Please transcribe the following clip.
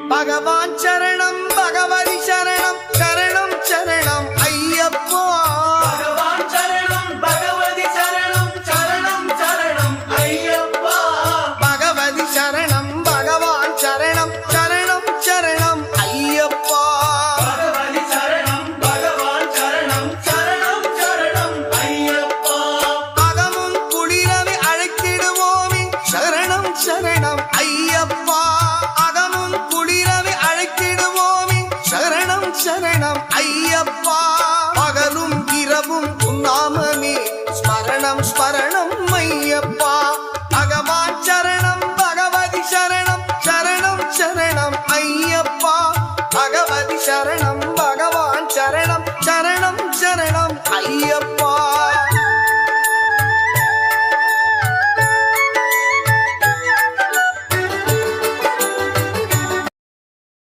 பகவான் சரணம் பகவதி சரணம் சரணம் சரணம் ஐயப்பா பகவான் சரணம் பகவதி சரணம் சரணம் சரணம் ஐயப்பா பகவதி சரணம் பகவான் சரணம் சரணம் சரணம் ஐயப்பா பகவதி சரணம் பகவான் சரணம் சரணம் சரணம் ஐயப்பா அகமும் குளிரவை அழைத்திடுவோமே சரணம் சரணம் ஐயப்பா அகமும் குளிரவை அழைத்திடுவோமே சரணம் சரணம் ஐயப்பா பகலும் இரவும் உன்னாமமே ஸ்மரணம் ஸ்மரணம் ஐயப்பா பகவான் சரணம் பகவதி சரணம் சரணம் சரணம் ஐயப்பா பகவதி சரணம் பகவான் சரணம் சரணம் சரணம் ஐயப்பா